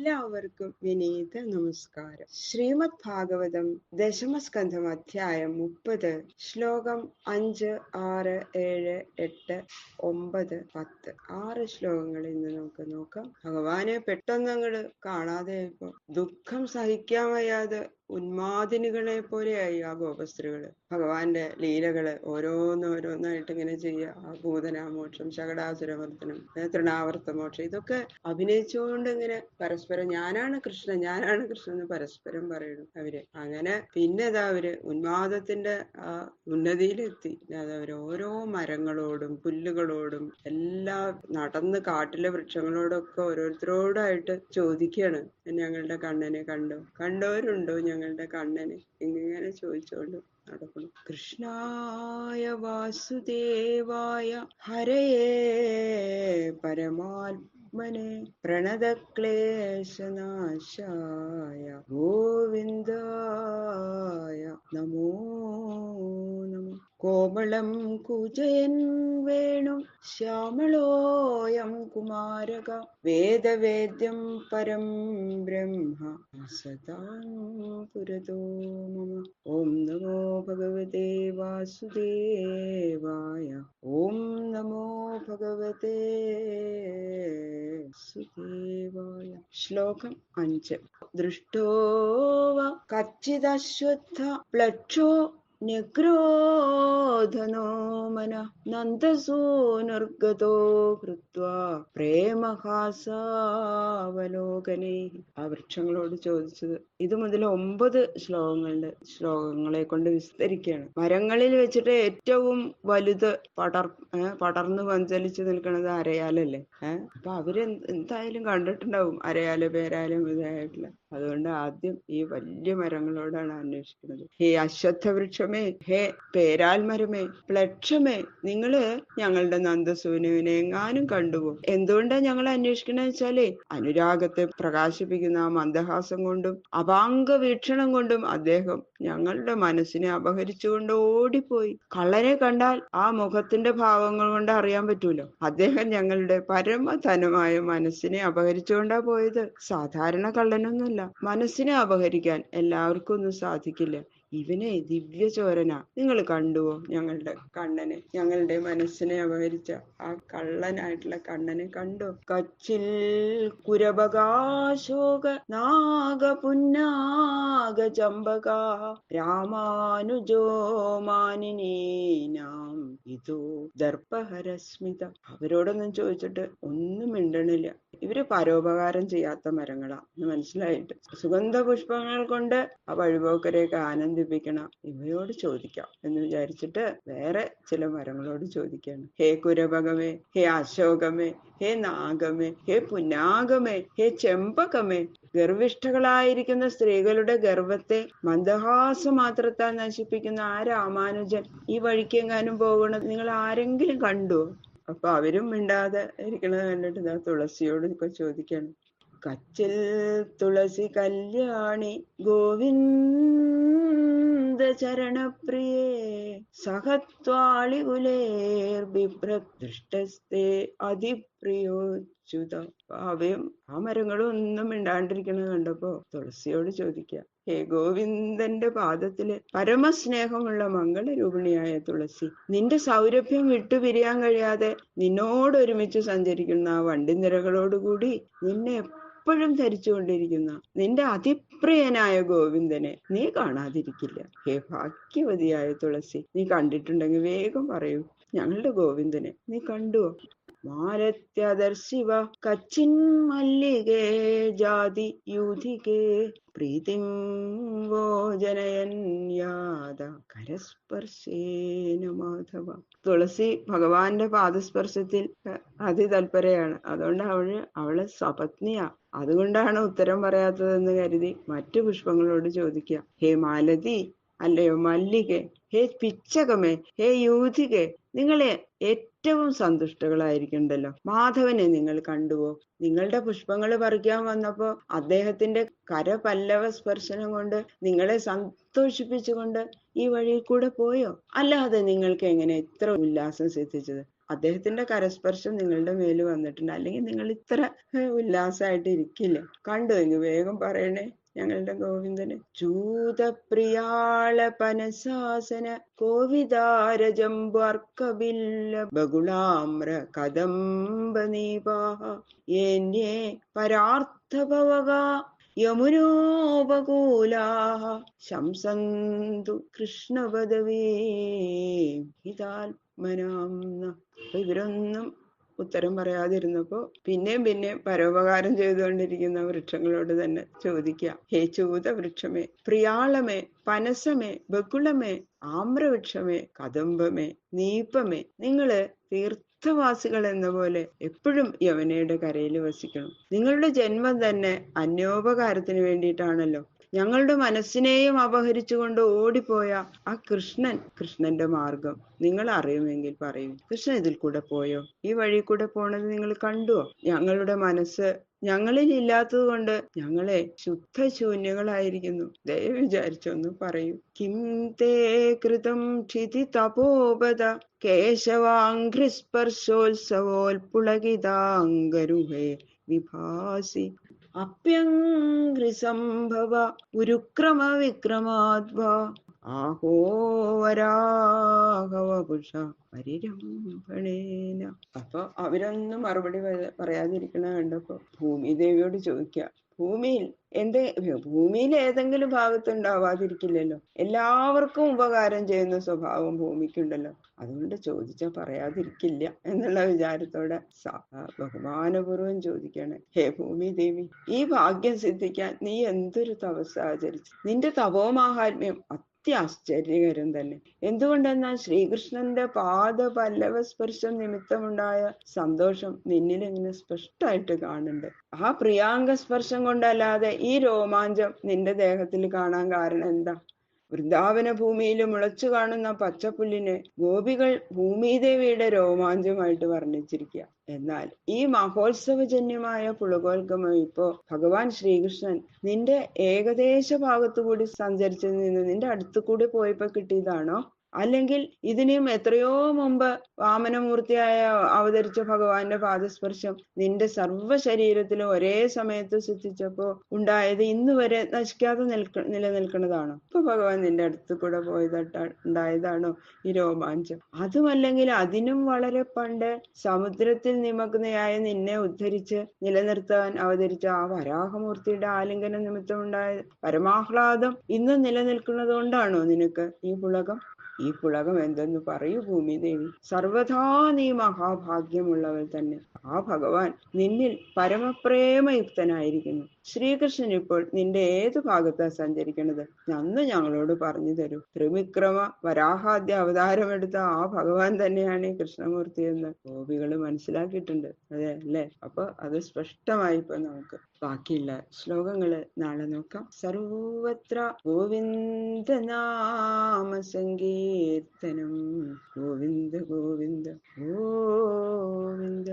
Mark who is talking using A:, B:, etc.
A: എല്ലാവർക്കും വിനീത നമസ്കാരം. ശ്രീമദ് ഭാഗവതം ദശമസ്കന്ധം അധ്യായം 30 ശ്ലോകം 5, 6, 7, 8, 9, 10 6 ശ്ലോകങ്ങൾ ഇന്ന് നമുക്ക് നോക്കാം. ഭഗവാനെ പെട്ടെന്നങ്ങട് കാണാതെ ഇപ്പൊ ദുഃഖം സഹിക്കാൻ വയ്യാതെ ഉന്മാദിനികളെ പോലെയായി ആ ഗോപസ്ത്രീകള്. ഭഗവാന്റെ ലീലകള് ഓരോന്നോരോന്നായിട്ട് ഇങ്ങനെ ചെയ്യുക. ആ ഭൂതനാമോക്ഷം, ശകടാസുരമർദ്ദനം, തൃണാവർത്തമോക്ഷം, ഇതൊക്കെ അഭിനയിച്ചുകൊണ്ട് ഇങ്ങനെ പരസ്പരം ഞാനാണ് കൃഷ്ണൻ എന്ന് പരസ്പരം പറയുന്നു അവര്. അങ്ങനെ പിന്നെ അവര് ഉന്മാദത്തിന്റെ ആ ഉന്നതിയിലെത്തി. അവര് ഓരോ മരങ്ങളോടും പുല്ലുകളോടും എല്ലാം നടന്ന് കാട്ടിലെ വൃക്ഷങ്ങളോടൊക്കെ ഓരോരുത്തരോടായിട്ട് ചോദിക്കുകയാണ്, ഞങ്ങളുടെ കണ്ണനെ കണ്ടവരുണ്ടോ ഞങ്ങളുടെ കണ്ണനെ? ഇങ്ങനെ ചോദിച്ചോണ്ട് നടക്കുന്നു. കൃഷ്ണായ വാസുദേവായ ഹരയേ പരമാത്മനെ പ്രണതക്ലേശനാശായ ഗോവിന്ദായ നമോ നമഃ. കോമളം കൂജയൻ വേണു ശ്യാമളോയം കുമാരക വേദവേദ്യം പരം ബ്രഹ്മ സദാം പുരതോ മമ. ഓം നമോ ഭഗവതേ വാസുദേവായ. ഓം നമോ ഭഗവതേ സുദേവായ. ശ്ലോകം 5. ദൃഷ്ടോ വ കച്ചിദശ്വത്ഥ പ്ലക്ഷോ നിഗ്രോധനോ മന നന്ദസൂനുർഗതോ കൃത്വാ പ്രേമഹാസാവലോകനേ. ആ വൃക്ഷങ്ങളോട് ചോദിച്ചത്. ഇത് മുതൽ 9 ശ്ലോകങ്ങളുടെ ശ്ലോകങ്ങളെ കൊണ്ട് വിസ്തരിക്കുകയാണ്. മരങ്ങളിൽ വെച്ചിട്ട് ഏറ്റവും വലുത് പടർന്ന് പഞ്ചലിച്ച് നിൽക്കുന്നത് അരയാലല്ലേ. അപ്പൊ അവര് എന്തായാലും കണ്ടിട്ടുണ്ടാവും അരയാല്, പേരാലും ഇതായിട്ടുള്ള. അതുകൊണ്ട് ആദ്യം ഈ വലിയ മരങ്ങളോടാണ് അന്വേഷിക്കുന്നത്. ഹേ അശ്വത്ഥ വൃക്ഷമേ, ഹേ പേരാൽ മരമേ, പ്ലക്ഷമേ, നിങ്ങള് ഞങ്ങളുടെ നന്ദസൂനുവിനെ എങ്ങാനും കണ്ടുപോ. എന്തുകൊണ്ടാ ഞങ്ങൾ അന്വേഷിക്കണെന്ന് വെച്ചാലേ, അനുരാഗത്തെ പ്രകാശിപ്പിക്കുന്ന ആ മന്ദഹാസം കൊണ്ടും അപാംഗ വീക്ഷണം കൊണ്ടും അദ്ദേഹം ഞങ്ങളുടെ മനസ്സിനെ അപഹരിച്ചുകൊണ്ട് ഓടിപ്പോയി. കള്ളനെ കണ്ടാൽ ആ മുഖത്തിന്റെ ഭാവങ്ങൾ കൊണ്ട് അറിയാൻ പറ്റൂലോ. അദ്ദേഹം ഞങ്ങളുടെ പരമധനമായ മനസ്സിനെ അപഹരിച്ചുകൊണ്ടാ പോയത്. സാധാരണ കള്ളനൊന്നുമല്ല. മനസ്സിനെ അപഹരിക്കാൻ എല്ലാവർക്കും ഒന്നും സാധിക്കില്ല. ഇവനെ ദിവ്യചോരന. നിങ്ങൾ കണ്ടുവോ ഞങ്ങളുടെ കണ്ണനെ? ഞങ്ങളുടെ മനസ്സിനെ അപഹരിച്ച ആ കള്ളനായിട്ടുള്ള കണ്ണനെ കണ്ടോ? കച്ചിൽ കുരബകാശോക നാഗപുന്നാഗ ചമ്പക രാമാനുജോ മാനിനീനാം ഇതോ ദർപ്പഹരസ്മിത. അവരോടൊന്നും ചോദിച്ചിട്ട് ഒന്നും മിണ്ടണില്ല. ഇവര് പരോപകാരം ചെയ്യാത്ത മരങ്ങളാ എന്ന് മനസ്സിലായിട്ട് സുഗന്ധ പുഷ്പങ്ങൾ കൊണ്ട് ആ വഴിപോക്കരെയൊക്കെ ആനന്ദിപ്പിക്കണം. ഇവയോട് ചോദിക്കാം എന്ന് വിചാരിച്ചിട്ട് വേറെ ചില മരങ്ങളോട് ചോദിക്കാണ്. ഹേ കുരഭകമേ, ഹേ അശോകമേ, ഹേ നാഗമേ, ഹേ പുന്നാഗമേ, ഹേ ചെമ്പകമേ, ഗർവിഷ്ഠകളായിരിക്കുന്ന സ്ത്രീകളുടെ ഗർവത്തെ മന്ദഹാസമാത്രത്താൽ നശിപ്പിക്കുന്ന ആ രാമാനുജൻ ഈ വഴിക്കെങ്ങാനും പോകണം നിങ്ങൾ ആരെങ്കിലും കണ്ടോ? അപ്പൊ അവരും മിണ്ടാതെ ഇരിക്കണത് കണ്ടിട്ട് തുളസിയോട് ഇപ്പൊ ചോദിക്കാണ്. കച്ചിൽ തുളസി കല്യാണി ഗോവിന്ദ ചരണപ്രിയേ സഹത്വാളി കുലേർ ബിഭ്രദൃഷ്ടസ്തേ അതിപ്രിയോച്യുത. അവയും ആ മരങ്ങളും ഒന്നും മിണ്ടാണ്ടിരിക്കണത് കണ്ടപ്പോ തുളസിയോട് ചോദിക്കുക, ഹേ ഗോവിന്ദന്റെ പാദത്തില് പരമസ്നേഹമുള്ള മംഗളരൂപിണിയായ തുളസി, നിന്റെ സൗരഭ്യം വിട്ടുപിരിയാൻ കഴിയാതെ നിന്നോടൊരുമിച്ച് സഞ്ചരിക്കുന്ന ആ വണ്ടിനിരകളോടുകൂടി നിന്നെ എപ്പോഴും ധരിച്ചുകൊണ്ടിരിക്കുന്ന നിന്റെ അതിപ്രിയനായ ഗോവിന്ദനെ നീ കാണാതിരിക്കില്ല. ഹേ ഭാഗ്യവതിയായ തുളസി, നീ കണ്ടിട്ടുണ്ടെങ്കിൽ വേഗം പറയൂ, ഞങ്ങളുടെ ഗോവിന്ദനെ നീ കണ്ടുവോ? മാലത്യദർശിവ കച്ചിൻ മല്ലികേ ജാതി യൂധികേ പ്രീതിം വോ ജനയൻ യാത കരസ്പർശേന മാധവ. തുളസി ഭഗവാന്റെ പാദസ്പർശത്തിൽ അതിതൽപരയാണ്. അതുകൊണ്ട് അവള് സപത്നിയാ. അതുകൊണ്ടാണ് ഉത്തരം പറയാത്തതെന്ന് കരുതി മറ്റു പുഷ്പങ്ങളോട് ചോദിക്കുക. ഹേ മാലതി, അല്ലയോ മല്ലികെ, ഹേ പിച്ചകമേ, ഹേ യൂധികെ, നിങ്ങളെ ഏറ്റവും സന്തുഷ്ടകളായിരിക്കണ്ടല്ലോ മാധവനെ നിങ്ങൾ കണ്ടുവോ? നിങ്ങളുടെ പുഷ്പങ്ങൾ പറിക്കാൻ വന്നപ്പോ അദ്ദേഹത്തിന്റെ കരപല്ലവ സ്പർശനം കൊണ്ട് നിങ്ങളെ സന്തോഷിപ്പിച്ചുകൊണ്ട് ഈ വഴിയിൽ കൂടെ പോയോ? അല്ലാതെ നിങ്ങൾക്ക് എങ്ങനെ ഇത്ര ഉല്ലാസം സിദ്ധിച്ചത്? അദ്ദേഹത്തിന്റെ കരസ്പർശം നിങ്ങളുടെ മേല് വന്നിട്ടുണ്ട്, അല്ലെങ്കിൽ നിങ്ങൾ ഇത്ര ഉല്ലാസമായിട്ട് ഇരിക്കില്ല. കണ്ടു എങ്കിൽ വേഗം പറയണേ ഞങ്ങളുടെ ഗോവിന്ദന്. ചൂതപ്രിയാളപനശാസന കോവിദാരജംബാർക്കബില്ല ബഗുളാമ്ര കദംബനീപാഹ ഏന്യേ പരാർത്ഥഭവഗ യമുനോപകൂലാഹ ശംസന്തു കൃഷ്ണപദവേ ഹിതാത്മനാംന. അപ്പൊ ഇവരൊന്നും ഉത്തരം പറയാതിരുന്നപ്പോ പിന്നെയും പരോപകാരം ചെയ്തുകൊണ്ടിരിക്കുന്ന വൃക്ഷങ്ങളോട് തന്നെ ചോദിക്കുക, ഹേ ചൂത വൃക്ഷമേ, പ്രിയാളമേ, പനസമേ, ബകുളമേ, ആമ്രവൃക്ഷമേ, കദംബമേ, നീപ്പമേ, നിങ്ങള് തീർത്ഥവാസികൾ എന്ന പോലെ എപ്പോഴും യമുനയുടെ കരയിൽ വസിക്കണം. നിങ്ങളുടെ ജന്മം തന്നെ അന്യോപകാരത്തിന് വേണ്ടിയിട്ടാണല്ലോ. ഞങ്ങളുടെ മനസ്സിനെയും അപഹരിച്ചുകൊണ്ട് ഓടിപ്പോയ ആ കൃഷ്ണന്റെ മാർഗം നിങ്ങൾ അറിയുമെങ്കിൽ പറയൂ. കൃഷ്ണൻ ഇതിൽ കൂടെ പോയോ? ഈ വഴി കൂടെ പോണത് നിങ്ങൾ കണ്ടുവോ? ഞങ്ങളുടെ മനസ്സ് ഞങ്ങളിൽ ഇല്ലാത്തത് കൊണ്ട് ഞങ്ങളെ ശുദ്ധശൂന്യങ്ങളായിരിക്കുന്നു. ദയവ് വിചാരിച്ചൊന്ന് പറയൂ. കിം തേ കൃതം ക്ഷിതി തപോപദ കേശവാംഘ്രിസ്പർശോത്സവോൽപുളകിതാംഗരുഹേ വിഭാസി അപ്യംഘ്രിസംഭവ ഉരുക്രമ വിക്രമാദ്വാ ആഹോ വരാഹവപുഷ പരിരംഭണേന. അപ്പൊ അവരൊന്നും മറുപടി പറയാതിരിക്കണ കണ്ടപ്പോ ഭൂമിദേവിയോട് ചോദിക്കുക, ഭൂമിയിൽ ഏതെങ്കിലും ഭാഗത്തുണ്ടാവാതിരിക്കില്ലല്ലോ. എല്ലാവർക്കും ഉപകാരം ചെയ്യുന്ന സ്വഭാവം ഭൂമിക്കുണ്ടല്ലോ. അതുകൊണ്ട് ചോദിച്ചാൽ പറയാതിരിക്കില്ല എന്നുള്ള വിചാരത്തോടെ ബഹുമാനപൂർവ്വം ചോദിക്കാണ്, ഹേ ഭൂമി ദേവി, ഈ ഭാഗ്യം സിദ്ധിക്കാൻ നീ എന്തൊരു തപസ് ആചരിച്ചു. നിന്റെ തപോമാഹാത്മ്യം അത്യാശ്ചര്യകരം തന്നെ. എന്തുകൊണ്ടെന്നാൽ ശ്രീകൃഷ്ണന്റെ പാദപല്ലവ സ്പർശം നിമിത്തമുണ്ടായ സന്തോഷം നിന്നിൽ ഇങ്ങനെ സ്പഷ്ടമായിട്ട് കാണുന്നുണ്ട്. ആ പ്രിയാംഗ സ്പർശം കൊണ്ടല്ലാതെ ഈ രോമാഞ്ചം നിന്റെ ദേഹത്തിൽ കാണാൻ കാരണം എന്താ? വൃന്ദാവന ഭൂമിയിൽ മുളച്ചു കാണുന്ന പച്ചപ്പുല്ലിനെ ഗോപികൾ ഭൂമിദേവിയുടെ രോമാഞ്ചമായിട്ട് വർണ്ണിച്ചിരിക്കുക. എന്നാൽ ഈ മഹോത്സവജന്യമായ പുളകോൽഗമം ഇപ്പോ ഭഗവാൻ ശ്രീകൃഷ്ണൻ നിന്റെ ഏകദേശ ഭാഗത്തുകൂടി സഞ്ചരിച്ചതിൽ നിന്ന് നിന്റെ അടുത്തു കൂടി പോയപ്പോ കിട്ടിയതാണോ? അല്ലെങ്കിൽ ഇതിനും എത്രയോ മുമ്പ് വാമനമൂർത്തിയായ അവതരിച്ച ഭഗവാന്റെ പാദസ്പർശം നിന്റെ സർവ്വ ശരീരത്തിലും ഒരേ സമയത്ത് സിദ്ധിച്ചപ്പോ ഉണ്ടായത് ഇന്ന് വരെ നശിക്കാതെ നിലനിൽക്കുന്നതാണോ? ഇപ്പൊ ഭഗവാൻ നിന്റെ അടുത്ത് കൂടെ ഉണ്ടായതാണോ ഈ രോമാഞ്ചം? അതുമല്ലെങ്കിൽ അതിനും വളരെ പണ്ട് സമുദ്രത്തിൽ നിമഗ്നയായ നിന്നെ ഉദ്ധരിച്ച് നിലനിർത്താൻ അവതരിച്ച ആ വരാഹമൂർത്തിയുടെ ആലിംഗന നിമിത്തം ഉണ്ടായ പരമാഹ്ലാദം ഇന്ന് നിലനിൽക്കുന്നത് കൊണ്ടാണോ നിനക്ക് ഈ പുളകം? ഈ പുളകം എന്തെന്ന് പറയൂ ഭൂമിദേവി. സർവഥാ നീ മഹാഭാഗ്യമുള്ളവൾ തന്നെ. ആ ഭഗവാൻ നിന്നിൽ പരമപ്രേമയുക്തനായിരിക്കുന്നു. ശ്രീകൃഷ്ണൻ ഇപ്പോൾ നിന്റെ ഏതു ഭാഗത്താ സഞ്ചരിക്കണത്? അന്ന് ഞങ്ങളോട് പറഞ്ഞു തരൂ. ത്രിവിക്രമ വരാഹാദ്യ അവതാരമെടുത്ത ആ ഭഗവാൻ തന്നെയാണ് ഈ കൃഷ്ണമൂർത്തി എന്ന് ഗോപികള് മനസ്സിലാക്കിയിട്ടുണ്ട്. അതെ അല്ലേ? അപ്പൊ അത് സ്പഷ്ടമായി ഇപ്പൊ നമുക്ക് ബാക്കിയുള്ള ശ്ലോകങ്ങള് നാളെ നോക്കാം. സർവത്ര ഗോവിന്ദ നാമ സങ്കീർത്തനം ഗോവിന്ദ ഗോവിന്ദ ഗോവിന്ദ.